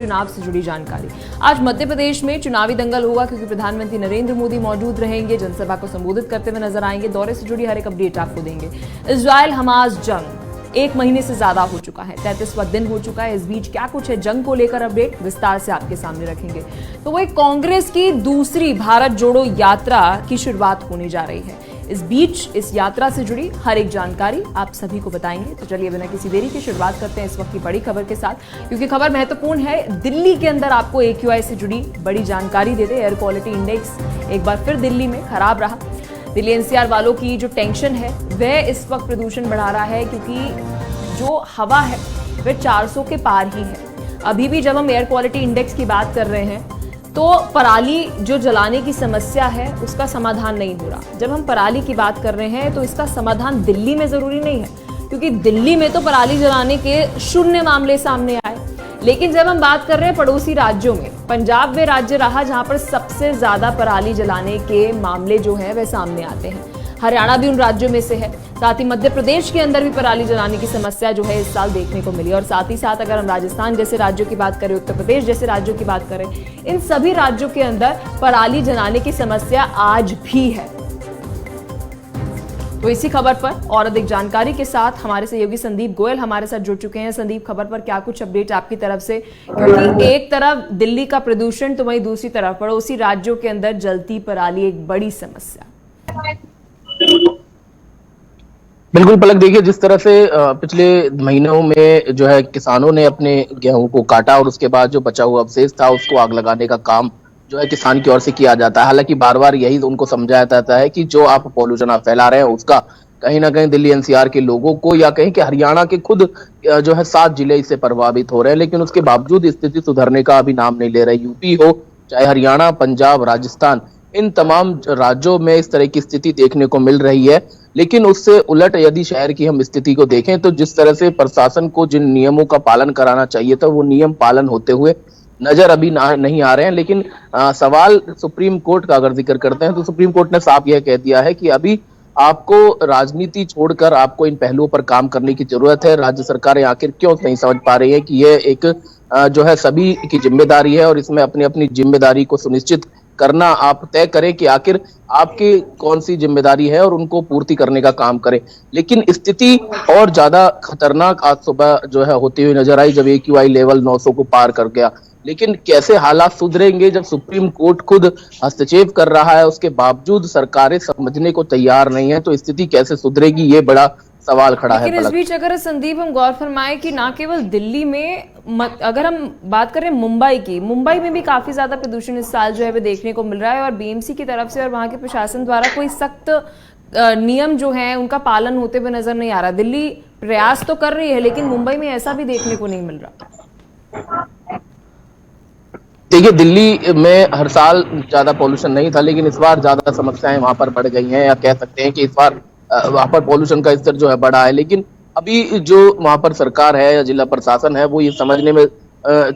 चुनाव से जुड़ी जानकारी। आज मध्य प्रदेश में चुनावी दंगल होगा क्योंकि प्रधानमंत्री नरेंद्र मोदी मौजूद रहेंगे, जनसभा को संबोधित करते हुए नजर आएंगे। दौरे से जुड़ी हर एक अपडेट आपको देंगे। इजरायल हमास जंग 1 महीने से ज्यादा हो चुका है, 33वां दिन हो चुका है। इस बीच क्या कुछ है जंग को लेकर अपडेट विस्तार से आपके सामने रखेंगे। तो वही कांग्रेस की दूसरी भारत जोड़ो यात्रा की शुरुआत होने जा रही है। इस बीच इस यात्रा से जुड़ी हर एक जानकारी आप सभी को बताएंगे। तो चलिए बिना किसी देरी की शुरुआत करते हैं इस वक्त की बड़ी खबर के साथ, क्योंकि खबर महत्वपूर्ण है। दिल्ली के अंदर आपको AQI से जुड़ी बड़ी जानकारी दे दे। एयर क्वालिटी इंडेक्स एक बार फिर दिल्ली में खराब रहा। दिल्ली NCR वालों की जो टेंशन है वह इस वक्त प्रदूषण बढ़ा रहा है, क्योंकि जो हवा है वह 400 के पार ही है। अभी भी जब हम एयर क्वालिटी इंडेक्स की बात कर रहे हैं तो पराली जो जलाने की समस्या है उसका समाधान नहीं हो रहा। जब हम पराली की बात कर रहे हैं तो इसका समाधान दिल्ली में जरूरी नहीं है, क्योंकि दिल्ली में तो पराली जलाने के 0 मामले सामने आए। लेकिन जब हम बात कर रहे हैं पड़ोसी राज्यों में, पंजाब वे राज्य रहा जहां पर सबसे ज्यादा पराली जलाने के मामले जो है वह सामने आते हैं। हरियाणा भी उन राज्यों में से है। साथ ही मध्य प्रदेश के अंदर भी पराली जलाने की समस्या जो है इस साल देखने को मिली। और साथ ही साथ अगर हम राजस्थान जैसे राज्यों की बात करें, उत्तर प्रदेश जैसे राज्यों की बात करें, इन सभी राज्यों के अंदर पराली जलाने की समस्या आज भी है। तो इसी खबर पर और अधिक जानकारी के साथ हमारे सहयोगी संदीप गोयल हमारे साथ जुड़ चुके हैं। संदीप, खबर पर क्या कुछ अपडेट आपकी तरफ से, क्योंकि एक तरफ दिल्ली का प्रदूषण तो वहीं दूसरी तरफ पड़ोसी राज्यों के अंदर जलती पराली एक बड़ी समस्या। बिल्कुल पलक, देखिए जिस तरह से पिछले महीनों में जो है किसानों ने अपने गेहूं को काटा और उसके बाद जो बचा हुआ अवशेष था उसको आग लगाने का काम जो है किसान की ओर से किया जाता है। हालांकि बार बार यही उनको समझाया जाता है कि जो आप पॉल्यूशन आप फैला रहे हैं उसका कहीं ना कहीं दिल्ली NCR के लोगों को या कहीं कि हरियाणा के खुद जो है 7 जिले इससे प्रभावित हो रहे हैं, लेकिन उसके बावजूद स्थिति सुधरने का अभी नाम नहीं ले रहे। यूपी हो चाहे हरियाणा, पंजाब, राजस्थान, इन तमाम राज्यों में इस तरह की स्थिति देखने को मिल रही है। लेकिन उससे उलट यदि शहर की हम स्थिति को देखें तो जिस तरह से प्रशासन को जिन नियमों का पालन कराना चाहिए था वो नियम पालन होते हुए नजर अभी नहीं आ रहे हैं। लेकिन सवाल सुप्रीम कोर्ट का अगर जिक्र करते हैं तो सुप्रीम कोर्ट ने साफ यह कह दिया है कि अभी आपको राजनीति छोड़कर आपको इन पहलुओं पर काम करने की जरूरत है। राज्य सरकारें आखिर क्यों नहीं समझ पा रही है कि यह एक जो है सभी की जिम्मेदारी है और इसमें अपनी अपनी जिम्मेदारी को सुनिश्चित करना आप तय करें कि आखिर आपकी कौन सी जिम्मेदारी है और उनको पूर्ति करने का काम करें। लेकिन स्थिति और ज्यादा खतरनाक आज सुबह जो है होती हुई नजर आई जब AQI लेवल 900 को पार कर गया। लेकिन कैसे हालात सुधरेंगे जब सुप्रीम कोर्ट खुद हस्तक्षेप कर रहा है, उसके बावजूद सरकारें समझने को तैयार नहीं है, तो स्थिति कैसे सुधरेगी ये बड़ा सवाल खड़ा है। लेकिन इस बीच अगर संदीप हम गौर फरमाए कि ना केवल दिल्ली में, अगर हम बात करें मुंबई की, मुंबई में भी काफी ज्यादा प्रदूषण इस साल जो है वो देखने को मिल रहा है और BMC की तरफ से और वहां के प्रशासन द्वारा कोई सख्त नियम जो है उनका पालन होते हुए नजर नहीं आ रहा। दिल्ली प्रयास तो कर रही है लेकिन मुंबई में ऐसा भी देखने को नहीं मिल रहा। देखिए दिल्ली में हर साल ज्यादा पॉल्यूशन नहीं था, लेकिन इस बार ज्यादा समस्याएं वहां पर बढ़ गई हैं, या कह सकते हैं कि इस बार वहां पर पॉल्यूशन का स्तर जो है बढ़ा है। लेकिन अभी जो वहां पर सरकार है या जिला प्रशासन है वो ये समझने में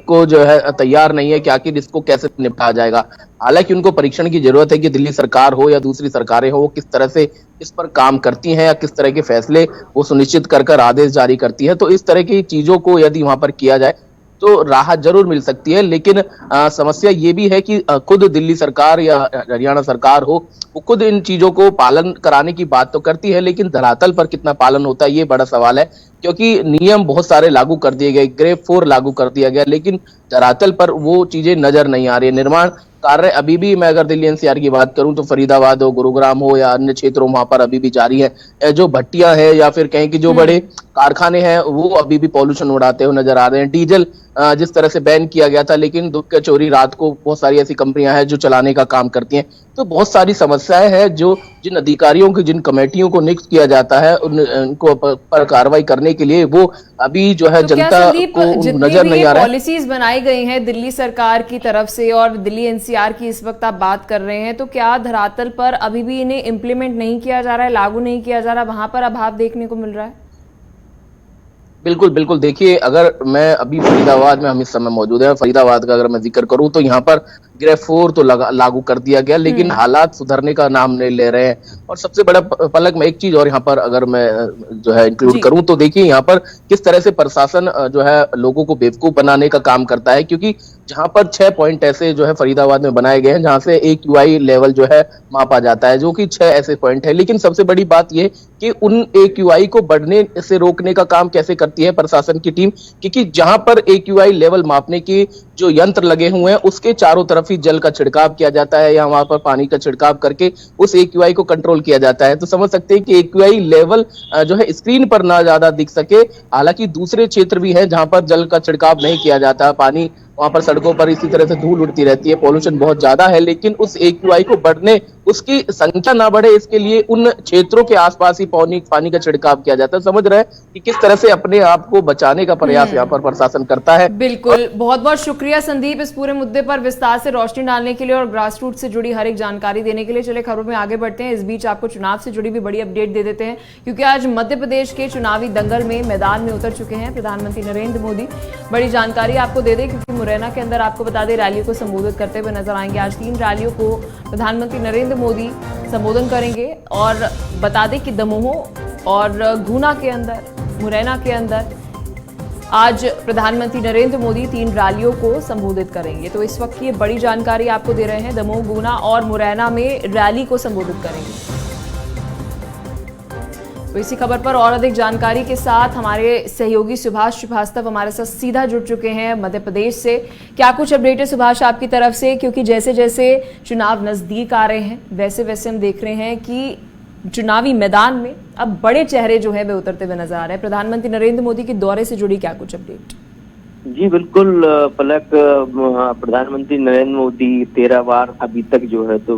को जो है तैयार नहीं है कि आखिर इसको कैसे निपटा जाएगा। हालांकि उनको परीक्षण की जरूरत है कि दिल्ली सरकार हो या दूसरी सरकारें हो वो किस तरह से इस पर काम करती हैं या किस तरह के फैसले वो सुनिश्चित कर आदेश जारी करती है। तो इस तरह की चीजों को यदि वहां पर किया जाए तो राहत जरूर मिल सकती है। लेकिन समस्या ये भी है कि खुद दिल्ली सरकार या हरियाणा सरकार हो वो खुद इन चीजों को पालन कराने की बात तो करती है, लेकिन धरातल पर कितना पालन होता है ये बड़ा सवाल है। क्योंकि नियम बहुत सारे लागू कर दिए गए, ग्रेड 4 लागू कर दिया गया, लेकिन धरातल पर वो चीजें नजर नहीं आ रही है। निर्माण कार्य अभी भी, मैं अगर दिल्ली NCR की बात करूं तो फरीदाबाद हो, गुरुग्राम हो या अन्य क्षेत्रों वहां पर अभी भी जारी है। जो भट्टियां हैं या फिर कहें कि जो बड़े कारखाने हैं वो अभी भी पॉल्यूशन उड़ाते हुए नजर आ रहे हैं। डीजल जिस तरह से बैन किया गया था, लेकिन दुख के चोरी रात को बहुत सारी ऐसी कंपनियां हैं जो चलाने का काम करती हैं। तो बहुत सारी समस्याएं हैं जो जिन अधिकारियों की, जिन कमेटियों को नियुक्त किया जाता है उनको पर कार्रवाई करने के लिए वो अभी जो है जनता को नजर नहीं आ रहा है। पॉलिसीज बनाई गई हैं दिल्ली सरकार की तरफ से और दिल्ली NCR की इस वक्त आप बात कर रहे हैं, तो क्या धरातल पर अभी भी इन्हें इम्प्लीमेंट नहीं किया जा रहा है, लागू नहीं किया जा रहा, वहां पर अभाव देखने को मिल रहा है? बिल्कुल, बिल्कुल। देखिए, अगर मैं अभी फरीदाबाद में हम इस समय मौजूद हैं, फरीदाबाद का अगर मैं ज़िक्र करूँ तो यहाँ पर ग्रेड 4 तो लागू कर दिया गया, लेकिन हालात सुधरने का नाम नहीं ले रहे हैं। और सबसे बड़ा पलक में एक चीज़ और यहाँ पर अगर मैं जो है इंक्लूड जी। करूँ तो देखिए यहाँ पर किस तरह से प्रशासन जो है लोगों को बेवकूफ़ बनाने का काम करता है, क्योंकि जहाँ पर 6 पॉइंट ऐसे जो है फरीदाबाद में बनाए गए हैं, जहाँ से AQI लेवल जो है मापा जाता है, जो कि 6 ऐसे पॉइंट है। लेकिन सबसे बड़ी बात ये कि उन AQI को बढ़ने से रोकने का काम कैसे करती है प्रशासन की टीम, क्योंकि जहां पर AQI लेवल मापने के जो यंत्र लगे हुए हैं उसके चारों तरफ ही जल का छिड़काव किया जाता है या वहां पर पानी का छिड़काव करके उस AQI को कंट्रोल किया जाता है। तो समझ सकते हैं कि AQI लेवल जो है स्क्रीन पर ना ज्यादा दिख सके। हालांकि दूसरे क्षेत्र भी हैं जहां पर जल का छिड़काव नहीं किया जाता, पानी वहां पर सड़कों पर इसी तरह से धूल उड़ती रहती है, पॉल्यूशन बहुत ज्यादा है, लेकिन उस AQI को बढ़ने, उसकी संख्या ना बढ़े, इसके लिए उन क्षेत्रों के आसपास ही पानी का छिड़काव किया जाता है। समझ रहे हैं कि किस तरह से अपने आप को बचाने का प्रयास यहाँ पर प्रशासन करता है। बिल्कुल, बहुत बहुत शुक्रिया संदीप इस पूरे मुद्दे पर विस्तार से रोशनी डालने के लिए और ग्रास रूट से जुड़ी हर एक जानकारी देने के लिए। चले खबरों में आगे बढ़ते हैं। इस बीच आपको चुनाव से जुड़ी भी बड़ी अपडेट दे देते हैं, क्योंकि आज मध्य प्रदेश के चुनावी दंगल में मैदान में उतर चुके हैं प्रधानमंत्री नरेंद्र मोदी। बड़ी जानकारी आपको दे दें, क्योंकि मुरैना के अंदर आपको बता दें रैलियों को संबोधित करते हुए नजर आएंगे। आज 3 रैलियों को प्रधानमंत्री नरेंद्र मोदी संबोधन करेंगे और बता दें कि दमोह और गुना के अंदर, मुरैना के अंदर आज प्रधानमंत्री नरेंद्र मोदी 3 रैलियों को संबोधित करेंगे। तो इस वक्त की बड़ी जानकारी आपको दे रहे हैं, दमोह, गुना और मुरैना में रैली को संबोधित करेंगे। तो इसी खबर पर और अधिक जानकारी के साथ हमारे सहयोगी सुभाष श्रीवास्तव हमारे साथ सीधा जुड़ चुके हैं मध्य प्रदेश से। क्या कुछ अपडेट है सुभाष आपकी तरफ से, क्योंकि जैसे जैसे चुनाव नजदीक आ रहे हैं वैसे वैसे हम देख रहे हैं कि चुनावी मैदान में अब बड़े चेहरे जो है वे उतरते हुए नजर आ रहे हैं। प्रधानमंत्री नरेंद्र मोदी के दौरे से जुड़ी क्या कुछ अपडेट? जी बिल्कुल पलक, प्रधानमंत्री नरेंद्र मोदी 13 बार अभी तक जो है तो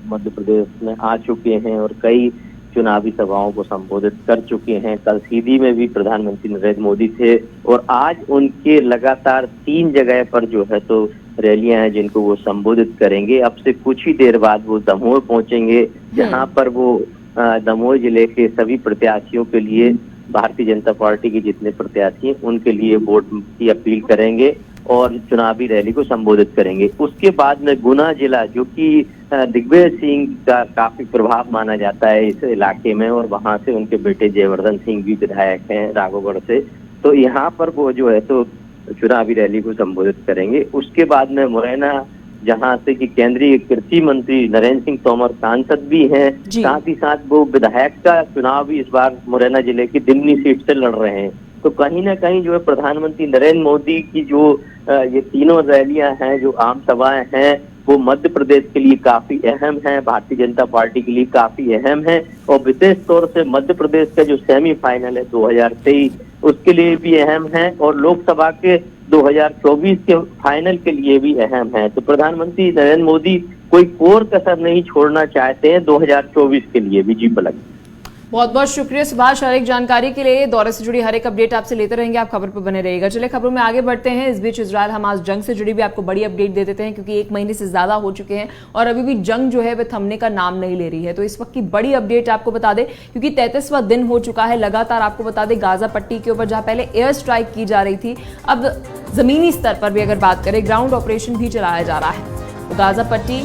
मध्य प्रदेश में आ चुके हैं और कई चुनावी सभाओं को संबोधित कर चुके हैं। कल सीधी में भी प्रधानमंत्री नरेंद्र मोदी थे और आज उनके लगातार 3 जगह पर जो है तो रैलियां हैं जिनको वो संबोधित करेंगे। अब से कुछ ही देर बाद वो दमोह पहुंचेंगे, जहां पर वो दमोह जिले के सभी प्रत्याशियों के लिए, भारतीय जनता पार्टी के जितने प्रत्याशी हैं उनके लिए वोट की अपील करेंगे और चुनावी रैली को संबोधित करेंगे। उसके बाद में गुना जिला, जो कि दिग्विजय सिंह का काफी प्रभाव माना जाता है इस इलाके में, और वहां से उनके बेटे जयवर्धन सिंह भी विधायक हैं राघवगढ़ से, तो यहाँ पर वो जो है तो चुनावी रैली को संबोधित करेंगे। उसके बाद में मुरैना, जहां से कि केंद्रीय कृषि मंत्री नरेंद्र सिंह तोमर सांसद भी हैं, साथ ही साथ वो विधायक का चुनाव भी इस बार मुरैना जिले की दिमनी सीट से लड़ रहे हैं। तो कहीं ना कहीं जो है प्रधानमंत्री नरेंद्र मोदी की जो ये तीनों रैलियां हैं, जो आम सभाएं हैं, वो मध्य प्रदेश के लिए काफी अहम है, भारतीय जनता पार्टी के लिए काफी अहम है, और विशेष तौर से मध्य प्रदेश का जो सेमीफाइनल है 2023 उसके लिए भी अहम है, और लोकसभा के 2024 के फाइनल के लिए भी अहम है। तो प्रधानमंत्री नरेंद्र मोदी कोई कोर कसर नहीं छोड़ना चाहते हैं 2024 के लिए भी। जी पलक, बहुत बहुत शुक्रिया सुभाष हर एक जानकारी के लिए। दौरे से जुड़ी हर एक अपडेट आपसे लेते रहेंगे, आप खबर पर बने रहिएगा। चलिए खबरों में आगे बढ़ते हैं। इस बीच इजरायल हमास जंग से जुड़ी भी आपको बड़ी अपडेट दे देते हैं, क्योंकि 1 महीने से ज्यादा हो चुके हैं और अभी भी जंग जो है वह थमने का नाम नहीं ले रही है। तो इस वक्त की बड़ी अपडेट आपको बता दें, क्योंकि 33वां दिन हो चुका है लगातार, आपको बता दें गाजा पट्टी के ऊपर जहां पहले एयर स्ट्राइक की जा रही थी, अब जमीनी स्तर पर भी अगर बात करें ग्राउंड ऑपरेशन भी चलाया जा रहा है। तो गाजा पट्टी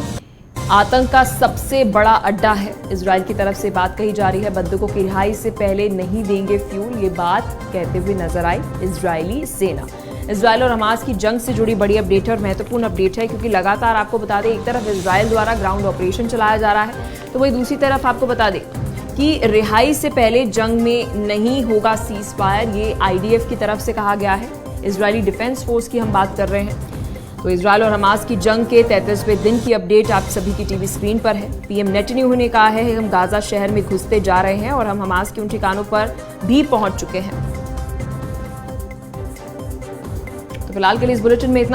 आतंक का सबसे बड़ा अड्डा है, इजराइल की तरफ से बात कही जा रही है। बंदूकों की रिहाई से पहले नहीं देंगे फ्यूल, ये बात कहते हुए नजर आई इजरायली सेना। इजराइल और हमास की जंग से जुड़ी बड़ी अपडेट है और महत्वपूर्ण अपडेट है, क्योंकि लगातार आपको बता दें एक तरफ इजराइल द्वारा ग्राउंड ऑपरेशन चलाया जा रहा है, तो वही दूसरी तरफ आपको बता दें कि रिहाई से पहले जंग में नहीं होगा सीज फायर, ये IDF की तरफ से कहा गया है, इजरायली डिफेंस फोर्स की हम बात कर रहे हैं। तो इजराइल और हमास की जंग के 33वें दिन की अपडेट आप सभी की टीवी स्क्रीन पर है। PM नेतन्याहू ने कहा है हम गाजा शहर में घुसते जा रहे हैं और हम हमास के उन ठिकानों पर भी पहुंच चुके हैं। तो फिलहाल के लिए इस बुलेटिन में इतना।